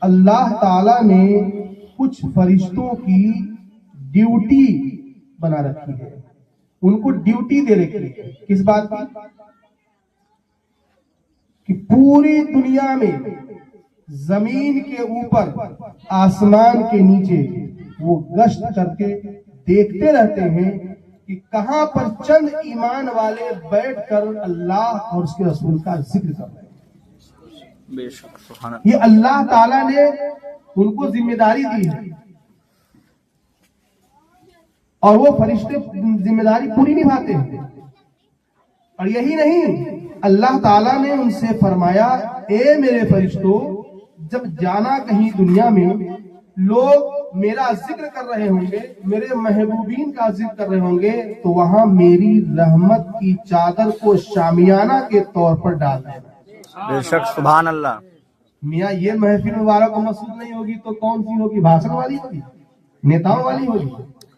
اللہ تعالیٰ نے کچھ فرشتوں کی ڈیوٹی بنا رکھی ہے، ان کو ڈیوٹی دے رکھی ہے۔ کس بات کی؟ کہ پوری دنیا میں زمین کے اوپر آسمان کے نیچے وہ گشت کر کے دیکھتے رہتے ہیں کہ کہاں پر چند ایمان والے بیٹھ کر اللہ اور اس کے رسول کا ذکر کر رہے ہیں۔ بے شک سبحان اللہ۔ یہ اللہ تعالیٰ نے ان کو ذمہ داری دی ہے اور وہ فرشتے ذمہ داری پوری نبھاتے ہیں۔ اور یہی نہیں، اللہ تعالیٰ نے ان سے فرمایا اے میرے فرشتوں، جب جانا کہیں دنیا میں لوگ میرا ذکر کر رہے ہوں گے، میرے محبوبین کا ذکر کر رہے ہوں گے، تو وہاں میری رحمت کی چادر کو شامیانہ کے طور پر ڈال دینا۔ بے شک سبحان اللہ۔ میاں یہ محفل مبارک و مسعود نہیں ہوگی تو کون سی ہوگی؟ بھاشن والی ہوگی، نیتاؤں والی ہوگی؟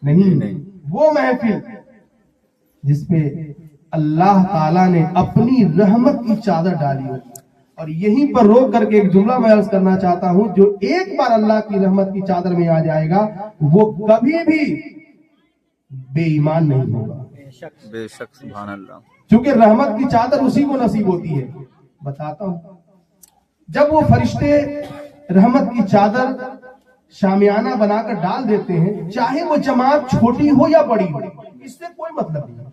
نہیں، وہ محفل جس پہ اللہ تعالیٰ نے اپنی رحمت کی چادر ڈالی ہوگی۔ اور یہیں پر روک کر کے ایک جملہ میں عرض کرنا چاہتا ہوں، جو ایک بار اللہ کی رحمت کی چادر میں آ جائے گا وہ کبھی بھی بے ایمان نہیں ہوگا۔ بے شک سبحان اللہ۔ چونکہ رحمت کی چادر اسی کو نصیب ہوتی ہے۔ بتاتا ہوں، جب وہ فرشتے رحمت کی چادر شامیانہ بنا کر ڈال دیتے ہیں، چاہے وہ جماعت چھوٹی ہو یا بڑی ہو، اس سے کوئی مطلب نہیں۔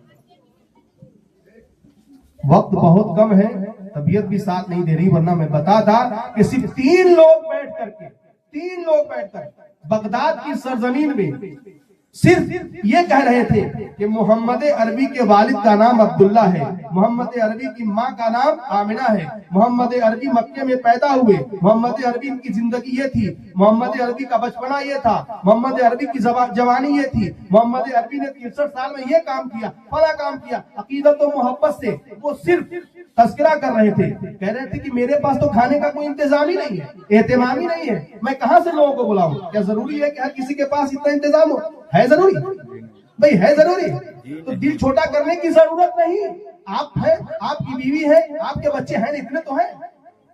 وقت بہت کم ہے، طبیعت بھی ساتھ نہیں دے رہی، ورنہ میں بتا تھا کہ صرف تین لوگ بیٹھ کر بغداد کی سرزمین میں صرف یہ کہہ رہے تھے کہ محمد عربی کے والد کا نام عبداللہ ہے، محمد عربی کی ماں کا نام آمنہ ہے، محمد عربی مکے میں پیدا ہوئے، محمد عربی کی زندگی یہ تھی، محمد عربی کا بچپنا یہ تھا، محمد عربی کی جوانی یہ تھی، محمد عربی نے 63 سال میں یہ کام کیا، فلاں کام کیا۔ عقیدت و محبت سے وہ صرف تذکرہ کر رہے تھے، کہہ رہے تھے کہ میرے پاس تو کھانے کا کوئی انتظام ہی نہیں ہے، اہتمام ہی نہیں ہے، میں کہاں سے لوگوں کو بلاؤں؟ کیا ضروری ہے کہ ہر کسی کے پاس اتنا انتظام ہو؟ ہے ضروری بھائی، ہے ضروری؟ تو دل چھوٹا کرنے کی ضرورت نہیں۔ آپ ہیں، آپ کی بیوی ہے، آپ کے بچے ہیں، اتنے تو ہیں،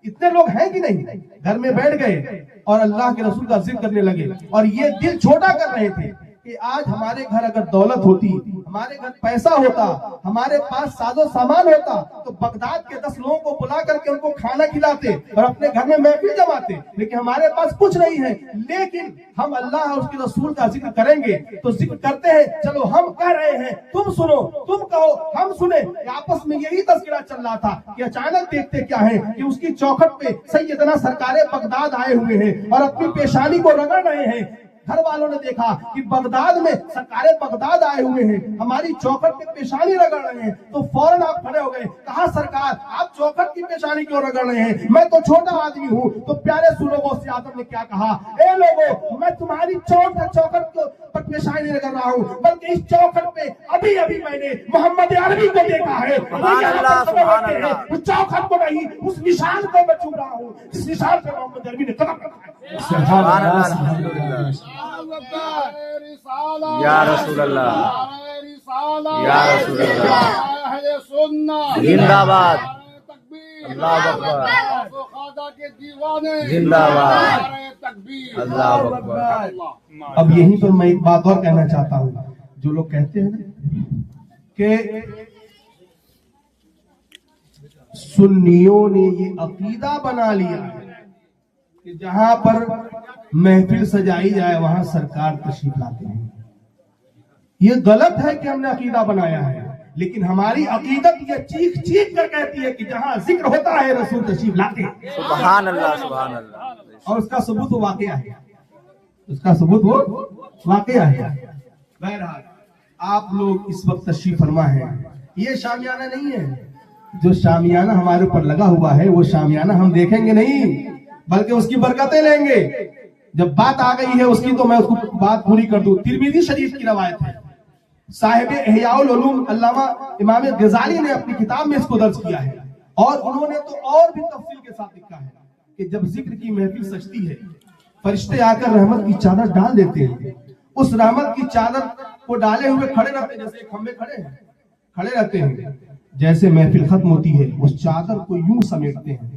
اتنے لوگ ہیں کہ نہیں؟ گھر میں بیٹھ گئے اور اللہ کے رسول کا ذکر کرنے لگے، اور یہ دل چھوٹا کر رہے تھے کہ آج ہمارے گھر اگر دولت ہوتی، ہمارے گھر پیسہ ہوتا، ہمارے پاس ساز و سامان ہوتا، تو بغداد کے 10 لوگوں کو بلا کر کے ان کو کھانا کھلاتے اور اپنے گھر میں محفل جماتے۔ لیکن ہمارے پاس کچھ نہیں ہے، لیکن ہم اللہ اور اس کے رسول کا ذکر کریں گے تو ذکر کرتے ہیں، چلو ہم کہہ رہے ہیں، تم سنو، تم کہو، ہم سنیں۔ آپس میں یہی تذکرہ چل رہا تھا کہ اچانک دیکھتے کیا ہے کہ اس کی چوکھٹ پہ سیدنا سرکار بغداد آئے ہوئے ہیں اور اپنی پیشانی کو رگڑ رہے ہیں۔ گھر والوں نے دیکھا کہ بغداد میں سرکار بغداد آئے ہوئے ہیں، ہماری چوکھٹ کی پیشانی رگڑ رہے ہیں، تو فوراً آپ کھڑے ہو گئے، کہا سرکار آپ چوکھٹ کی پیشانی کیوں رگڑ رہے ہیں؟ میں تو چھوٹا آدمی ہوں۔ تو پیارے سنو، غوث اعظم نے کیا کہا، اے لوگوں، میں تمہاری چوکھٹ پر پیشانی نہیں رگڑ رہا ہوں، بلکہ اس چوکھٹ پہ ابھی میں نے محمد عربی کو دیکھا ہے، اس چوکھٹ کو نہیں، اس نشان کو میں چھو رہا ہوں جس نشان پہ محمد عربی نے قدم رکھا ہے۔ سبحان اللہ، یا رسول اللہ، یا رسول اللہ، زندہ باد، اللہ اکبر، زندہ باد، اللہ اکبر۔ اب یہیں پر میں ایک بات اور کہنا چاہتا ہوں، جو لوگ کہتے ہیں کہ سنیوں نے یہ عقیدہ بنا لیا کہ جہاں پر محفل سجائی جائے وہاں سرکار تشریف لاتے ہیں، یہ غلط ہے کہ ہم نے عقیدہ بنایا ہے، لیکن ہماری عقیدت یہ چیخ چیخ کر کہتی ہے کہ جہاں ذکر ہوتا ہے رسول تشریف لاتے ہیں۔ سبحان اللہ، سبحان اللہ۔ اور اس کا ثبوت وہ واقعہ ہے، اس کا ثبوت وہ واقعہ ہے۔ بہرحال آپ لوگ اس وقت تشریف فرما ہیں، یہ شامیانہ نہیں ہے، جو شامیانہ ہمارے اوپر لگا ہوا ہے وہ شامیانہ ہم دیکھیں گے نہیں، بلکہ اس کی برکتیں لیں گے۔ جب بات آ گئی ہے اس کی تو میں اس کو بات پوری کر دوں۔ ترمذی شریف کی روایت ہے، صاحب احیاء العلوم علامہ امام غزالی نے اپنی کتاب میں اس کو درج کیا ہے، اور انہوں نے تو اور بھی تفصیل کے ساتھ لکھا ہے کہ جب ذکر کی محفل سجتی ہے، فرشتے آ کر رحمت کی چادر ڈال دیتے ہیں، اس رحمت کی چادر کو ڈالے ہوئے کھڑے رہتے ہیں، جیسے کھمبے کھڑے رہتے ہیں، جیسے محفل ختم ہوتی ہے اس چادر کو یوں سمیٹتے ہیں،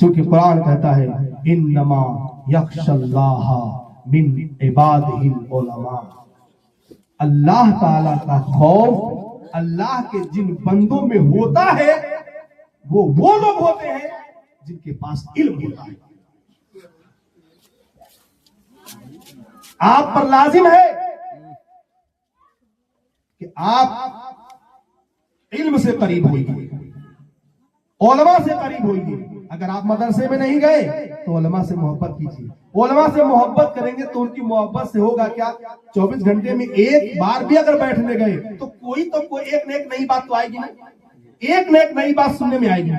چونکہ قرآن کہتا ہے انما یخشی اللہ من عبادہ العلماء، اللہ تعالی کا خوف اللہ کے جن بندوں میں ہوتا ہے وہ لوگ ہوتے ہیں جن کے پاس علم ہوتا ہے۔ آپ پر لازم ہے کہ آپ علم سے قریب ہوئیے، علماء سے قریب ہوئیے۔ اگر آپ مدرسے میں نہیں گئے تو علماء سے محبت کیجیے، علماء سے محبت کریں گے تو ان کی محبت سے ہوگا کیا، 24 گھنٹے میں ایک بار بھی اگر بیٹھنے گئے تو کوئی ایک نہ ایک نئی بات تو آئے گی نا، ایک نہ ایک نئی بات سننے میں آئے گی،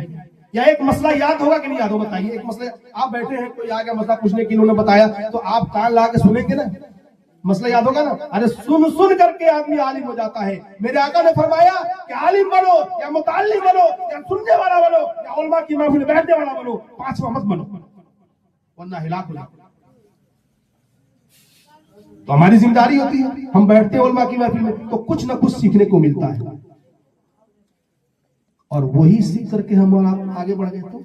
یا ایک مسئلہ یاد ہوگا کہ نہیں یاد ہوگا، بتائیے۔ ایک مسئلہ آپ بیٹھے ہیں، کوئی آ گیا مسئلہ پوچھنے کے لیے، انہوں نے بتایا تو آپ کان لا کے سنیں گے نا، مسئلہ یاد ہوگا نا۔ ارے سن کر کے آدمی عالم ہو جاتا ہے۔ میرے آقا نے فرمایا کہ عالم بنو یا متعلم بنو یا سننے والا بنو یا علماء کی محفل میں بیٹھنے والا بنو، پانچواں مت بنو ورنہ ہلاک ہو جاؤ۔ تو ہماری ذمہ داری ہوتی ہے، ہم بیٹھتے ہیں علماء کی محفل میں تو کچھ نہ کچھ سیکھنے کو ملتا ہے، اور وہی سیکھ کر کے ہم اور آپ آگے بڑھ گئے۔ تو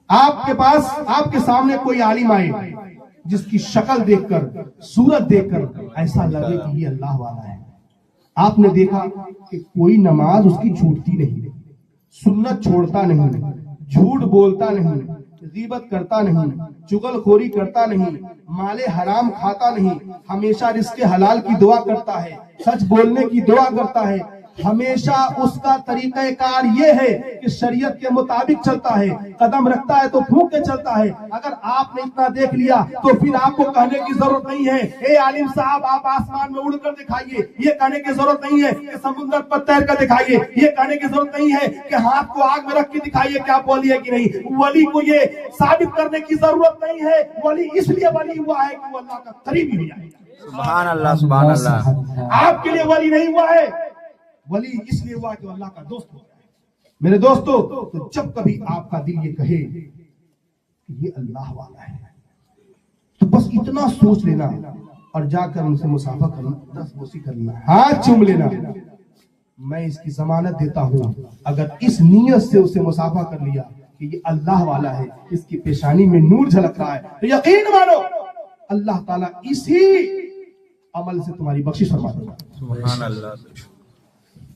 آپ کے پاس، آپ کے سامنے کوئی عالم آئے جس کی شکل دیکھ کر، صورت دیکھ کر ایسا لگے کہ یہ اللہ والا ہے، آپ نے دیکھا کہ کوئی نماز اس کی چھوٹتی نہیں، سنت چھوڑتا نہیں، جھوٹ بولتا نہیں، غیبت کرتا نہیں، چغل خوری کرتا نہیں، مال حرام کھاتا نہیں، ہمیشہ رزق حلال کی دعا کرتا ہے، سچ بولنے کی دعا کرتا ہے، ہمیشہ اس کا طریقہ کار یہ ہے کہ شریعت کے مطابق چلتا ہے، قدم رکھتا ہے تو پھونک کے چلتا ہے۔ اگر آپ نے اتنا دیکھ لیا تو پھر آپ کو کہنے کی ضرورت نہیں ہے اے عالم صاحب آپ آسمان میں اڑ کر دکھائیے، یہ کہنے کی ضرورت نہیں ہے کہ سمندر پر تیر کر دکھائیے، یہ کہنے کی ضرورت نہیں ہے کہ ہاتھ کو آگ میں رکھ کے دکھائیے کہ آپ ولی ہے کہ نہیں۔ ولی کو یہ ثابت کرنے کی ضرورت نہیں ہے، ولی اس لیے ولی ہوا ہے کہ وہ اللہ کا قریبی ہو جائے۔ سبحان اللہ، سبحان اللہ۔ آپ کے لیے ولی نہیں ہوا ہے، ولی اس لیے ہوا کہ اللہ کا دوست ہو جائے۔ میرے دوستو، تو جب کبھی آپ کا دل یہ کہے کہ یہ اللہ والا ہے تو بس اتنا سوچ لینا اور جا کر ان سے مصافحہ کرنا، 10 بوسی کر لینا، ہاتھ چوم لینا۔ میں اس کی ضمانت دیتا ہوں اگر اس نیت سے اسے مصافحہ کر لیا کہ یہ اللہ والا ہے، اس کی پیشانی میں نور جھلک رہا ہے، تو یقین مانو اللہ تعالیٰ اسی عمل سے تمہاری بخشش فرما دے گا۔ سبحان اللہ۔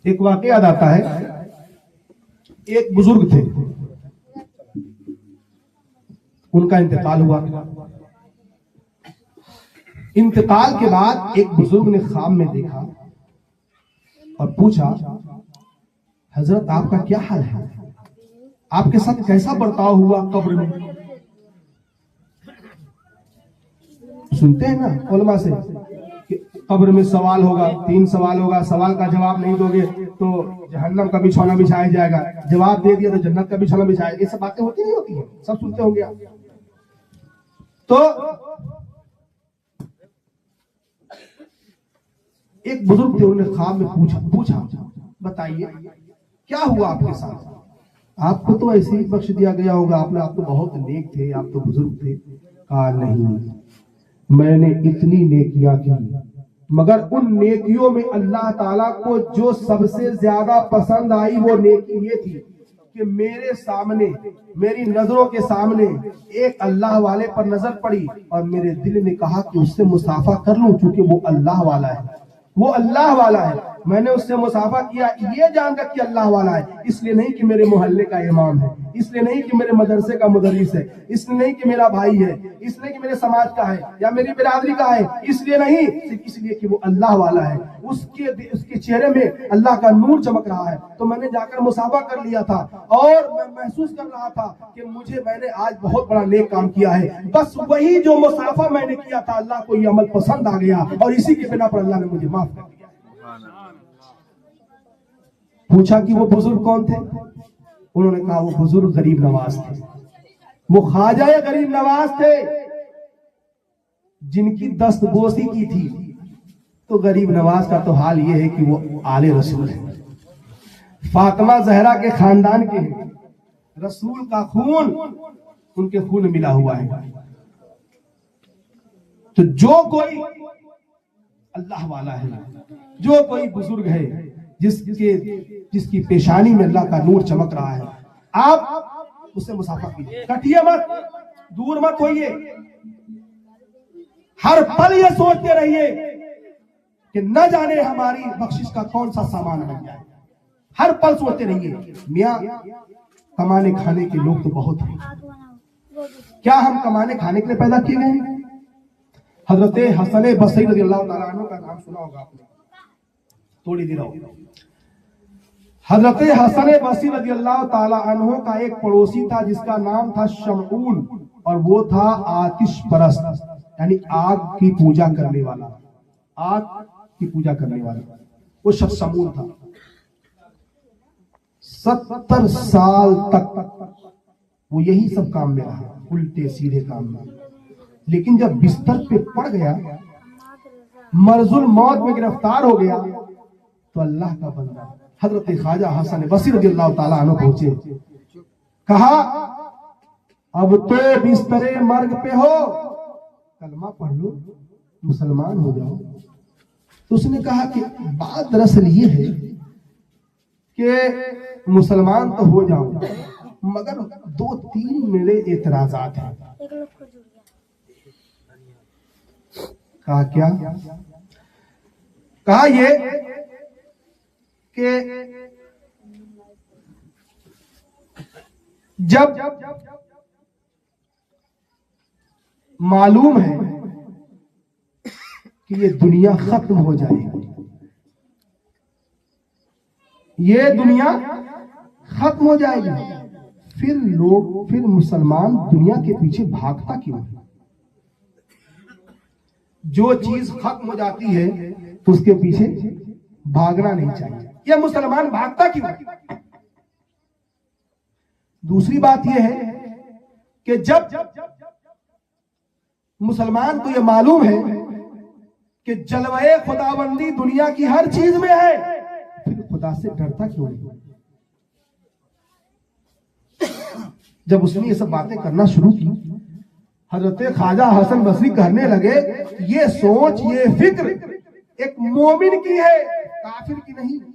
ایک واقعہ یاد آتا ہے، ایک بزرگ تھے، ان کا انتقال ہوا۔ انتقال کے بعد ایک بزرگ نے خواب میں دیکھا اور پوچھا حضرت آپ کا کیا حال ہے، آپ کے ساتھ کیسا برتاؤ ہوا قبر میں۔ سنتے ہیں نا علماء سے کہ قبر میں سوال ہوگا، 3 سوال ہوگا، سوال کا جواب نہیں دو گے تو جہنم کا بچھونا بچھایا جائے گا، جواب دے دیا تو جنت کا بچھونا بچھایا گا۔ یہ سب باتیں ہوتی نہیں ہوتی ہیں، سب سنتے ہوں گے آپ۔ تو ایک بزرگ تھے، انہوں نے خواب میں پوچھا بتائیے کیا ہوا آپ کے ساتھ، آپ کو تو ایسے ہی بخش دیا گیا ہوگا، آپ تو بہت نیک تھے، آپ تو بزرگ تھے۔ کہا نہیں، میں نے اتنی نیکیاں کی مگر ان نیکیوں میں اللہ تعالیٰ کو جو سب سے زیادہ پسند آئی وہ نیکی یہ تھی کہ میرے سامنے، میری نظروں کے سامنے ایک اللہ والے پر نظر پڑی اور میرے دل نے کہا کہ اس سے مصافحہ کر لوں، چونکہ وہ اللہ والا ہے، وہ اللہ والا ہے۔ میں نے اس سے مصافحہ کیا یہ جان کر کہ اللہ والا ہے، اس لیے نہیں کہ میرے محلے کا امام ہے، اس لیے نہیں کہ میرے مدرسے کا مدرس ہے، اس لیے نہیں کہ میرا بھائی ہے، اس لیے کہ میرے سماج کا ہے یا میری برادری کا ہے، اس لیے نہیں، صرف اس لیے کہ وہ اللہ والا ہے، اس کے چہرے میں اللہ کا نور چمک رہا ہے۔ تو میں نے جا کر مصافحہ کر لیا تھا اور میں محسوس کر رہا تھا کہ میں نے آج بہت بڑا نیک کام کیا ہے۔ بس وہی جو مصافحہ میں نے کیا تھا اللہ کو یہ عمل پسند آ گیا اور اسی کے بنا پر اللہ نے مجھے معاف کر دیا۔ پوچھا کہ وہ بزرگ کون تھے، انہوں نے کہا وہ بزرگ غریب نواز تھے، وہ خواجہ غریب نواز تھے جن کی دست بوسی کی تھی۔ تو غریب نواز کا تو حال یہ ہے کہ وہ آل رسول ہے، فاطمہ زہرا کے خاندان کے ہیں، رسول کا خون ان کے خون ملا ہوا ہے۔ تو جو کوئی اللہ والا ہے، جو کوئی بزرگ ہے جس کی پیشانی میں اللہ کا نور چمک رہا ہے، آپ اس سے مسافہ کیجیے، کٹیے مت، دور مت ہوئیے، ہر پل یہ سوچتے رہیے کہ نہ جانے ہماری بخشش کا کون سا سامان بن جائے، ہر پل سوچتے رہیے۔ میاں کمانے کھانے کے لوگ تو بہت ہیں، کیا ہم کمانے کھانے کے لیے پیدا کیے گئے ہیں؟ حضرت حسن بصری رضی اللہ تعالیٰ عنہ کا نام سنا ہوگا آپ نے، تھوڑی دیر ہوگی۔ حضرت حسن بصری رضی اللہ تعالیٰ عنہ کا ایک پڑوسی تھا جس کا نام تھا شمعون، اور وہ تھا آتش پرست، یعنی آگ کی پوجا کرنے والا، آگ کی پوجا کرنے والا وہ شخص شمعون تھا۔ 70 سال تک وہ یہی سب کام میں رہا، الٹے سیدھے کام میں، لیکن جب بستر پہ پڑ گیا، مرض الموت میں گرفتار ہو گیا، تو اللہ کا بندہ حضرت خواجہ حسن بصری رضی اللہ تعالیٰ عنہ پہنچے، کہا اب تو بستر مرگ پہ ہو، کلمہ پڑھ لو، مسلمان ہو جاؤ۔ تو اس نے کہا کہ بات دراصل یہ ہے کہ مسلمان تو ہو جاؤں مگر 2-3 میرے اعتراضات ہیں۔ کہا کیا؟ کہا یہ کہ جب معلوم ہے کہ یہ دنیا ختم ہو جائے گی، یہ دنیا ختم ہو جائے گی، پھر مسلمان دنیا کے پیچھے بھاگتا کیوں ہے؟ جو چیز ختم ہو جاتی ہے اس کے پیچھے بھاگنا نہیں چاہیے، یہ مسلمان بھاگتا کیوں ہے؟ دوسری بات یہ ہے کہ جب مسلمان کو یہ معلوم ہے کہ جلوہ خداوندی دنیا کی ہر چیز میں ہے، پھر خدا سے ڈرتا کیوں نہیں؟ جب اس نے یہ سب باتیں کرنا شروع کی، حضرت خواجہ حسن بصری کہنے لگے یہ سوچ، یہ فکر ایک مومن کی ہے، کافر کی نہیں۔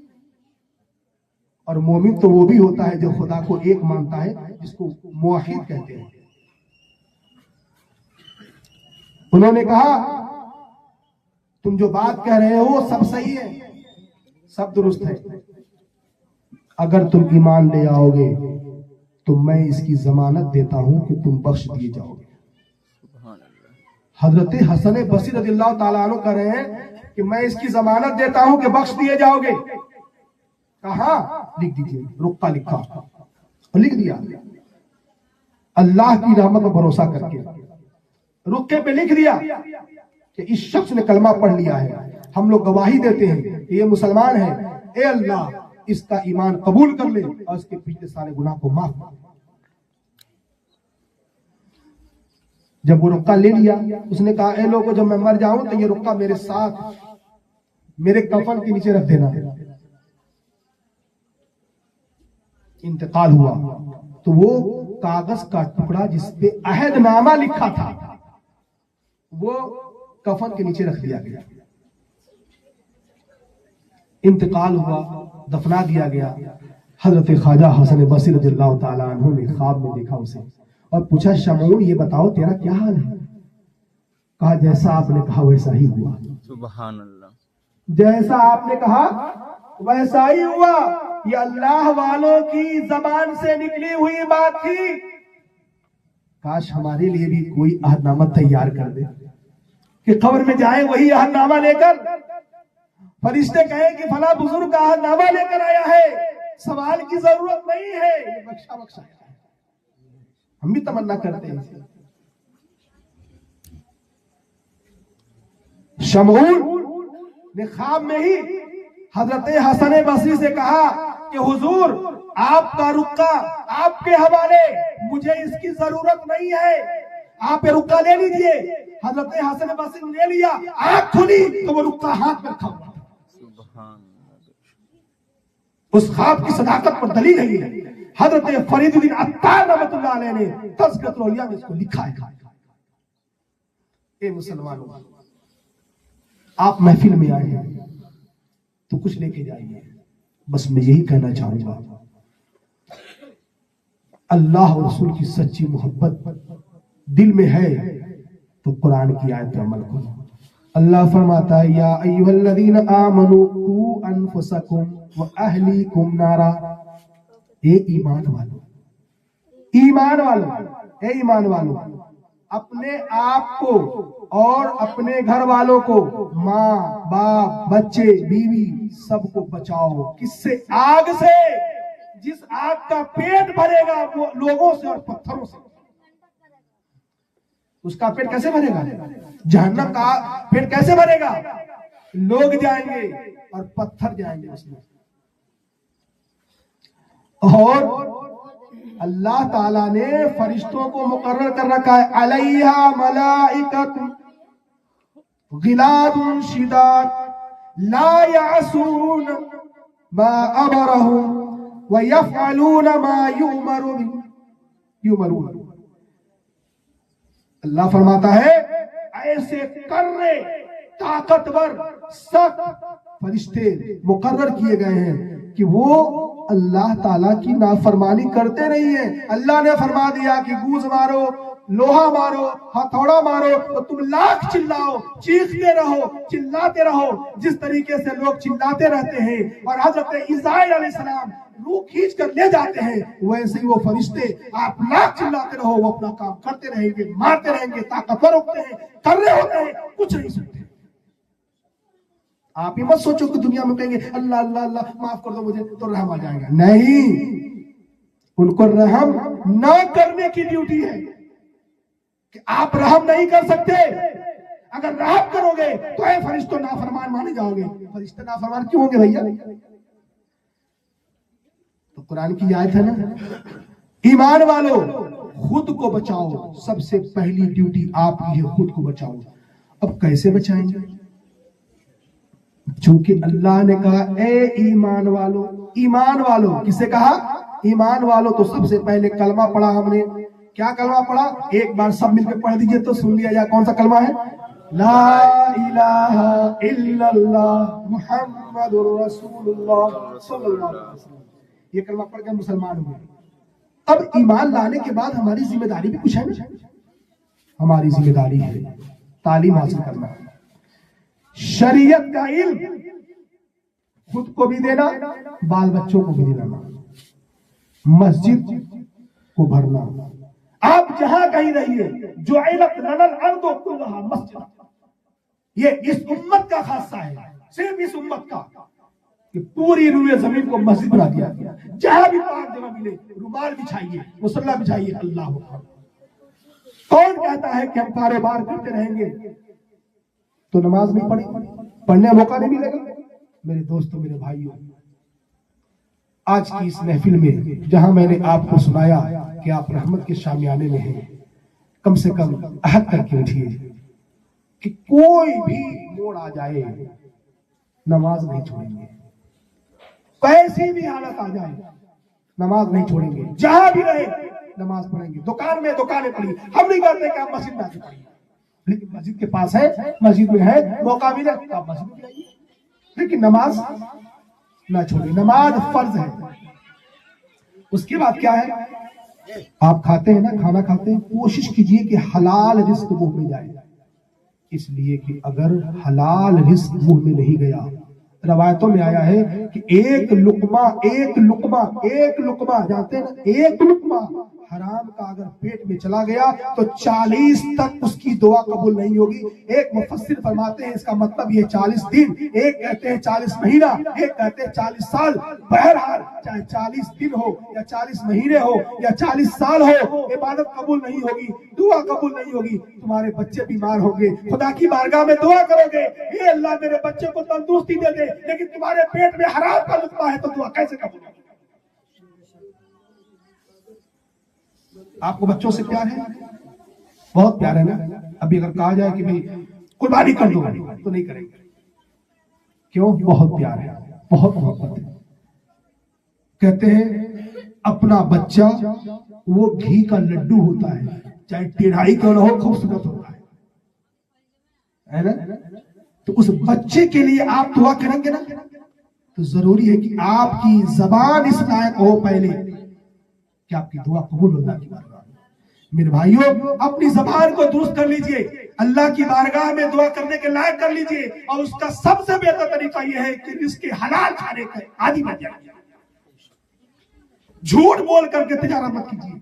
اور مومن تو وہ بھی ہوتا ہے جو خدا کو ایک مانتا ہے، جس کو موحد کہتے ہیں۔ انہوں نے کہا تم جو بات کہہ رہے ہو سب صحیح ہے، سب درست ہے، اگر تم ایمان لے آؤ گے تو میں اس کی ضمانت دیتا ہوں کہ تم بخش دیے جاؤ گے۔ حضرت حسن بصری رضی اللہ تعالیٰ عنہ کہہ رہے ہیں کہ میں اس کی ضمانت دیتا ہوں کہ بخش دیے جاؤ گے۔ کہاں؟ لکھ دیجئے، رقہ لکھا، لکھ دیا، اللہ کی رحمت پر بھروسہ کر کے رقے پہ لکھ دیا کہ اس شخص نے کلمہ پڑھ لیا ہے، ہم لوگ گواہی دیتے ہیں کہ یہ مسلمان ہے، اے اللہ اس کا ایمان قبول کر لے اور اس کے پچھلے سارے گناہ کو معاف کر۔ جب وہ رقہ لے لیا، اس نے کہا اے لوگوں جب میں مر جاؤں تو یہ رقہ میرے ساتھ میرے کفن کے نیچے رکھ دینا۔ انتقال ہوا تو وہ کاغذ کا ٹکڑا جس پہ عہد نامہ لکھا تھا وہ کفن کے نیچے رکھ دیا گیا۔ انتقال ہوا، دفنا دیا گیا۔ حضرت خواجہ حسن بصری رضی اللہ تعالیٰ عنہ نے خواب میں دیکھا اسے اور پوچھا شمعون یہ بتاؤ تیرا کیا حال ہے؟ کہا جیسا آپ نے کہا ویسا ہی ہوا۔ سبحان اللہ، جیسا آپ نے کہا ویسا ہی ہوا، یہ اللہ والوں کی زبان سے نکلی ہوئی بات تھی۔ کاش ہمارے لیے بھی کوئی عہد نامہ تیار کر دے کہ قبر میں جائیں وہی عہد نامہ لے کر، فرشتے کہیں کہ فلاں بزرگ کا عہد نامہ لے کر آیا ہے، سوال کی ضرورت نہیں ہے، یہ بخشا بخشا ہے۔ ہم بھی تمنا کرتے ہیں۔ شمعون نے خواب میں ہی حضرت حسن بصری سے کہا کہ حضور آپ کا رقہ آپ کے حوالے، مجھے اس کی ضرورت نہیں ہے، آپ یہ رقہ لے لیجئے۔ حضرت حسن بصری نے لے لیا، آنکھ کھلی تو وہ رقہ ہاتھ میں رکھا ہوا تھا۔ اس خواب کی صداقت پر دلیل ہے حضرت فرید الدین عطار رحمۃ اللہ علیہ نے تذکرۃ الاولیاء میں اس کو لکھا ہے۔ اے مسلمانوں، آپ محفل میں آئے ہیں تو کچھ لے کے جائیے، بس میں یہی کہنا چاہوں گا اللہ اور رسول کی سچی محبت دل میں ہے تو قرآن کی آیت پر عمل کرو. اللہ فرماتا ہے یا ایھا الذین آمنوا قوا انفسکم واہلیکم نارا. اے ایمان والو، ایمان والو، اے ایمان والو، اپنے آپ کو اور اپنے گھر والوں کو، ماں باپ بچے بیوی سب کو بچاؤ. کس سے؟ آگ سے. جس آگ کا پیٹ بھرے گا وہ لوگوں سے اور پتھروں سے. اس کا پیٹ کیسے بھرے گا؟ جہنم کا پیٹ کیسے بھرے گا؟ لوگ جائیں گے اور پتھر جائیں گے اس میں. اور اللہ تعالیٰ نے فرشتوں کو مقرر کر رکھا ہے، علیہا ملائکۃ غلاد شداد لا یعصون ما امرهم ویفعلون ما یؤمرون. اللہ فرماتا ہے ایسے کرنے طاقتور سخت فرشتے مقرر کیے گئے ہیں کہ وہ اللہ تعالیٰ کی نافرمانی کرتے نہیں ہیں. اللہ نے فرما دیا کہ گوز مارو، لوہا مارو، ہتھوڑا مارو تو تم لاکھ چلاؤ، چیختے رہو، چلاتے رہو. جس طریقے سے لوگ چلاتے رہتے ہیں اور حضرت عزرائیل علیہ السلام روح کھینچ کر لے جاتے ہیں، ویسے ہی وہ فرشتے آپ لاکھ چلاتے رہو، وہ اپنا کام کرتے رہیں گے، مارتے رہیں گے. طاقتور ہوتے ہیں، کر رہے ہوتے ہیں، کچھ نہیں سنتے. آپ ہی مت سوچو کہ دنیا میں کہیں گے اللہ اللہ اللہ معاف کر دو مجھے تو رحم آ جائے گا. نہیں، ان کو رحم نہ کرنے کی ڈیوٹی ہے کہ آپ رحم نہیں کر سکتے. اگر رحم کرو گے تو اے فرشتوں نافرمان مانے جاؤ گے. فرشتے نافرمان کیوں ہوں گے بھیا؟ تو قرآن کی آیت ہے نا، ایمان والو خود کو بچاؤ. سب سے پہلی ڈیوٹی آپ کی ہے خود کو بچاؤ. اب کیسے بچائیں گے؟ چونکہ اللہ نے کہا اے ایمان والو. ایمان والو کسے کہا؟ ایمان والو. تو سب سے پہلے کلمہ پڑھا ہم نے. کیا کلمہ پڑھا؟ ایک بار سب مل کے پڑھ دیجئے تو سن لیا جائے. کون سا کلمہ ہے؟ لا الہ الا اللہ محمد رسول اللہ صلی اللہ علیہ وسلم. یہ کلمہ پڑھ کے مسلمان ہوئے. اب ایمان لانے کے بعد ہماری ذمہ داری بھی کچھ ہے نا. ہماری ذمہ داری ہے تعلیم حاصل کرنا، شریعت کا علم خود کو بھی دینا، بال بچوں کو بھی دینا، مسجد کو بھرنا. آپ جہاں کہیں رہیے، جعلت لنا الارض كلها مسجد. یہ اس امت کا خاصہ ہے، صرف اس امت کا، کہ پوری روئے زمین کو مسجد بنا دیا گیا. جہاں بھی پاک جگہ ملے رومال بچھائیے، مصلی بچھائیے. اللہ اکبر. کون کہتا ہے کہ ہم کاروبار کرتے رہیں گے تو نماز نہیں پڑھی، پڑھنے کا موقع نہیں ملے گا؟ میرے دوستوں، میرے بھائیوں، آج کی اس محفل میں جہاں میں نے آپ کو سنایا کہ آپ رحمت کے شامیانے میں ہیں، کم سے کم عہد کر کے اٹھیے کہ کوئی بھی موڑ آ جائے نماز نہیں چھوڑیں گے. کیسی بھی حالت آ جائے نماز نہیں چھوڑیں گے. جہاں بھی رہے نماز پڑھیں گے. دکان میں دکانیں پڑھی. ہم نہیں کہتے کہ آپ مسجد میں آ کے پڑھیے، لیکن مسجد کے پاس ہے، مسجد میں ہے، موقع ملے تو آپ مسجد میں جائیے، لیکن نماز نہ چھوڑیں. نماز فرض ہے. اس کے بعد کیا ہے؟ آپ کھاتے ہیں نا، کھانا کھاتے ہیں، کوشش کیجئے کہ حلال رزق منہ میں جائے. اس لیے کہ اگر حلال رزق منہ میں نہیں گیا، روایتوں میں آیا ہے کہ ایک لقمہ جانتے ہیں نا، ایک لقمہ حرام کا اگر پیٹ میں چلا گیا تو 40 تک اس کی دعا قبول نہیں ہوگی. ایک مفسر فرماتے ہیں اس کا مطلب یہ 40 دن، ایک کہتے ہیں 40 مہینہ، ایک کہتے ہیں 40 سال. بہرحال چاہے 40 دن ہو یا 40 مہینے ہو یا 40 سال ہو، عبادت قبول نہیں ہوگی، دعا قبول نہیں ہوگی. تمہارے بچے بیمار ہوں گے، خدا کی بارگاہ میں دعا کرو گے اے اللہ میرے بچے کو تندرستی دے دے، لیکن تمہارے پیٹ میں حرام کا لقمہ ہے تو دعا کیسے قبول ہوگی؟ آپ کو بچوں سے پیار ہے؟ بہت پیار ہے نا. ابھی اگر کہا جائے کہ بھئی قربانی کر دو تو نہیں کریں گے. کیوں؟ بہت پیار ہے، بہت محبت ہے. کہتے ہیں اپنا بچہ وہ گھی کا لڈو ہوتا ہے، چاہے ٹیڑھائی کیوں نہ ہو، خوبصورت ہوتا ہے نا. تو اس بچے کے لیے آپ دعا کریں گے نا، تو ضروری ہے کہ آپ کی زبان اس لائق ہو پہلے کہ آپ کی دعا قبول ہو اللہ کی بارگاہ میں۔ میرے بھائیوں، اپنی زبان کو درست کر لیجئے، اللہ کی بارگاہ میں دعا کرنے کے لائق کر لیجئے، اور اس کا سب سے بہتر طریقہ یہ ہے کہ رزق حلال کھانے کا عادی بن جائے۔ جھوٹ بول کر کے تجارت مت کیجیے،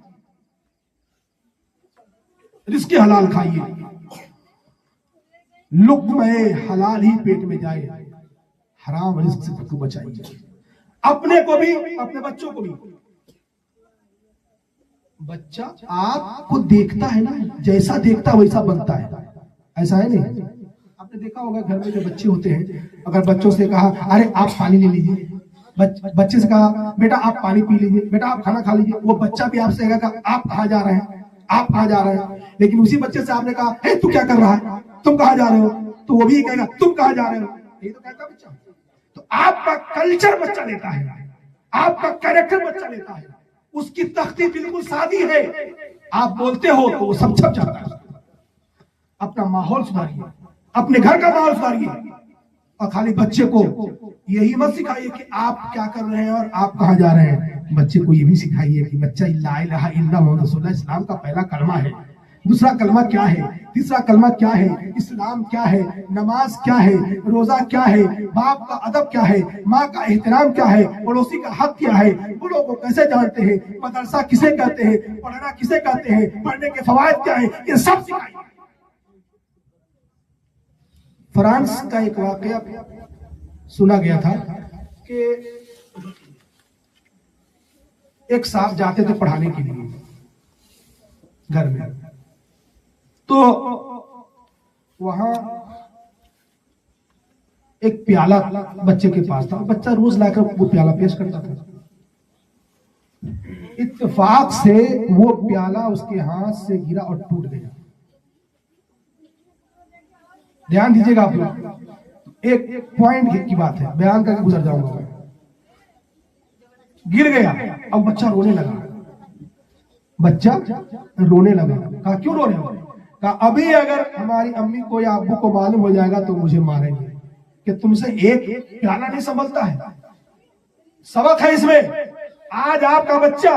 رزق حلال کھائیے، لقمہ حلال ہی پیٹ میں جائے، حرام رزق سے خود کو بچائیے، اپنے کو بھی اپنے بچوں کو بھی۔ بچہ آپ کو دیکھتا ہے نا، جیسا دیکھتا ویسا بنتا ہے، ایسا ہے نہیں؟ آپ نے دیکھا ہوگا گھر میں جو بچے ہوتے ہیں، اگر بچوں سے کہا ارے آپ پانی لے لیجیے، بچے سے کہا بیٹا آپ پانی پی لیجیے، بیٹا آپ کھانا کھا لیجیے، وہ بچہ بھی آپ سے کہے گا آپ کہاں جا رہے ہیں، آپ کہاں جا رہے ہیں۔ لیکن اسی بچے سے آپ نے کہا اے تو کیا کر رہا ہے، تم کہاں جا رہے ہو، تو وہ بھی کہے گا تم کہاں جا رہے ہو، یہی تو کہتا بچہ۔ تو آپ کا کلچر بچہ لیتا ہے، آپ کا کیریکٹر بچہ لیتا ہے، اس کی تختی بالکل سادی ہے، آپ بولتے ہو تو وہ سب چھپ جاتا ہے۔ اپنا ماحول سدھاریے، اپنے گھر کا ماحول سدھاریے، اور خالی بچے کو یہی مت سکھائیے کہ آپ کیا کر رہے ہیں اور آپ کہاں جا رہے ہیں۔ بچے کو یہ بھی سکھائیے کہ بچہ لا الہ الا محمد رسول اللہ اسلام کا پہلا کلمہ ہے، دوسرا کلمہ کیا ہے، تیسرا کلمہ کیا ہے، اسلام کیا ہے، نماز کیا ہے، روزہ کیا ہے، باپ کا ادب کیا ہے، ماں کا احترام کیا ہے، پڑوسی کا حق کیا ہے، بڑوں کو کیسے جانتے ہیں، مدرسہ کسے کہتے ہیں، پڑھنا کسے کہتے ہیں، پڑھنے کے فوائد کیا ہیں، یہ سب سکھائیے۔ فرانس کا ایک واقعہ سنا گیا تھا کہ ایک صاحب جاتے تھے پڑھانے کے لیے گھر میں، تو وہاں ایک پیالہ بچے کے پاس تھا، بچہ روز لا کر وہ پیالہ پیش کرتا تھا۔ اتفاق سے وہ پیالہ اس کے ہاتھ سے گرا اور ٹوٹ گیا۔ دھیان دیجیے گا آپ لوگ، ایک پوائنٹ کی بات ہے، بیان کر کے گزر جاؤں گا۔ گر گیا، اب بچہ رونے لگا، بچہ رونے لگا۔ کہا کیوں رو رہے ہو؟ کہا ابھی اگر ہماری امی کو یا ابو کو معلوم ہو جائے گا تو مجھے ماریں گے کہ تم سے ایک پیالہ نہیں سنبھلتا ہے۔ سبق ہے اس میں، آج آپ کا بچہ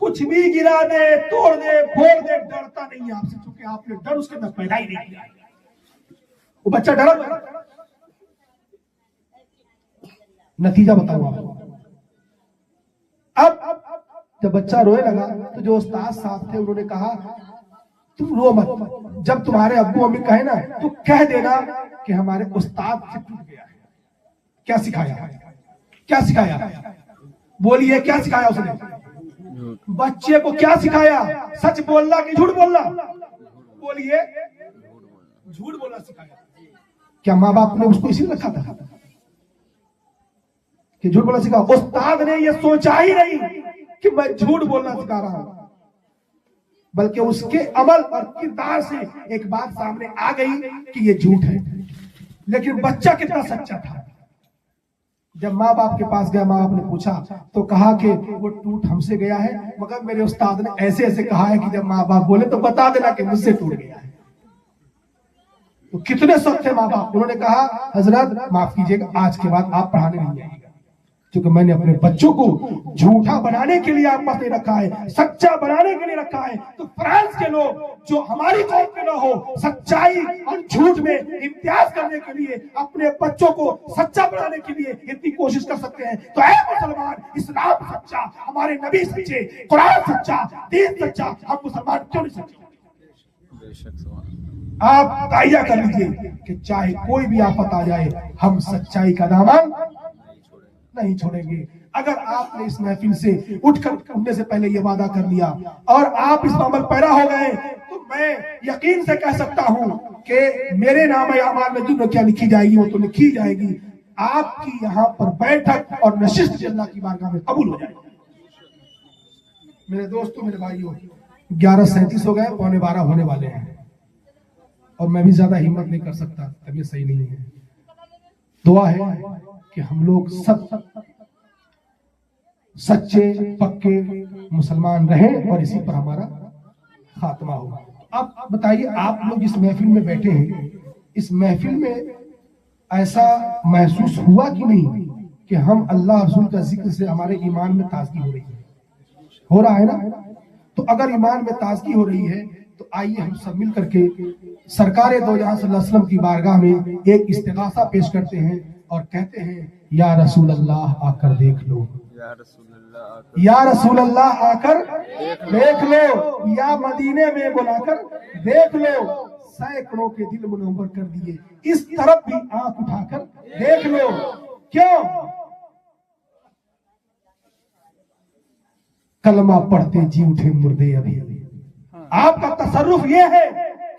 کچھ بھی گرا دے، توڑ دے، پھوڑ دے، ڈرتا نہیں ہے آپ سے، کیونکہ آپ نے ڈر اس کے اندر پیدا ہی نہیں کیا۔ وہ بچہ ڈرا، نتیجہ بتاؤ آپ کو۔ اب جب بچہ رونے لگا تو جو استاد صاحب تھے انہوں نے کہا تم رو مت، جب تمہارے ابو امی کہے نا تو کہہ دینا کہ ہمارے استاد سے ٹوٹ گیا ہے۔ کیا سکھایا، کیا سکھایا؟ بولیے کیا سکھایا اس نے؟ بچے کو کیا سکھایا؟ سچ بولنا کہ جھوٹ بولنا؟ بولیے جھوٹ بولنا سکھایا۔ کیا ماں باپ نے اس کو اسی رکھا تھا کہ جھوٹ بولنا سکھا؟ استاد نے یہ سوچا ہی نہیں کہ میں جھوٹ بولنا سکھا رہا ہوں، بلکہ اس کے عمل اور کردار سے ایک بات سامنے آ گئی کہ یہ جھوٹ ہے۔ لیکن بچہ کتنا سچا تھا، جب ماں باپ کے پاس گیا، ماں باپ نے پوچھا تو کہا کہ وہ ٹوٹ ہم سے گیا ہے، مگر میرے استاد نے ایسے ایسے کہا ہے کہ جب ماں باپ بولے تو بتا دینا کہ مجھ سے ٹوٹ گیا ہے۔ تو کتنے سخت تھے ماں باپ، انہوں نے کہا حضرت معاف کیجیے گا، آج کے بعد آپ پڑھانے نہیں جائیے گا، کیونکہ میں نے اپنے بچوں کو جھوٹا بنانے کے لیے آپ پاس نہیں رکھا ہے، سچا بنانے کے لیے رکھا ہے۔ تو فرانس کے لوگ جو ہماری قوم میں نہ ہو، سچائی اور جھوٹ میں امتیاز کرنے کے لیے، اپنے بچوں کو سچا بنانے کے لیے اتنی کوشش کر سکتے ہیں، تو اے مسلمان، اسلام سچا، ہمارے نبی سچے، قرآن سچا، دین سچا، ہم مسلمان کیوں نہیں سچے؟ آپ تائیہ کر لیجئے کہ چاہے کوئی بھی آفت آ جائے، ہم سچائی کا دامن نہیں چھوڑیں گے۔ اگر آپ نے اس محفل سے اٹھ کر اٹھنے سے پہلے یہ وعدہ کر لیا اور آپ اس پر عمل پیرا ہو گئے تو میں یقین سے کہہ سکتا ہوں کہ میرے نام اعمال میں جو کیا لکھی جائے گی وہ تو لکھی جائے گی، آپ کی یہاں پر بیٹھک اور نشست اللہ کی بارگاہ میں قبول ہو جائے گی۔ میرے دوستوں، میرے بھائیوں، 11:37 ہو گئے، 11:45 ہونے والے ہیں، اور میں بھی زیادہ ہمت نہیں کر سکتا، طبیعت صحیح نہیں ہے۔ دعا ہے کہ ہم لوگ سب سچے پکے مسلمان رہیں اور اسی پر ہمارا خاتمہ ہو۔ اب بتائیے، آپ لوگ اس محفل میں بیٹھے ہیں، اس محفل میں ایسا محسوس ہوا کہ نہیں کہ ہم اللہ رسول کا ذکر سے ہمارے ایمان میں تازگی ہو رہی ہے؟ ہو رہا ہے نا؟ تو اگر ایمان میں تازگی ہو رہی ہے تو آئیے ہم سب مل کر کے سرکار دو جہاں صلی اللہ علیہ وسلم کی بارگاہ میں ایک استغاثہ پیش کرتے ہیں اور کہتے ہیں یا رسول اللہ آ کر دیکھ لو، یا رسول اللہ یا رسول اللہ آ کر دیکھ لو، یا مدینے میں بلا کر دیکھ لو، سینکڑوں کے دل منور کر دیے، اس طرف بھی آنکھ اٹھا کر دیکھ لو۔ کیوں؟ کلمہ پڑھتے جی اٹھے مردے ابھی ابھی۔ آپ کا تصرف یہ ہے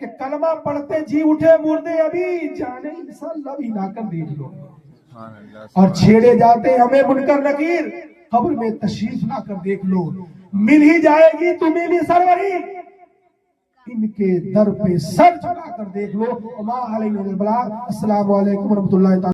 کہ کلمہ پڑھتے جی اٹھے مردے ابھی، جانے انسان لب ہلا کر دیکھ لو، سبحان اللہ اور چھیڑے جاتے ہمیں منکر نکیر، قبر میں تشریف لا کر دیکھ لو، مل ہی جائے گی تمہیں بھی سروری، ان کے در پہ سر جھکا کر دیکھ لو۔ وما علینا البلاغ۔ السلام علیکم ورحمۃ اللہ تعالی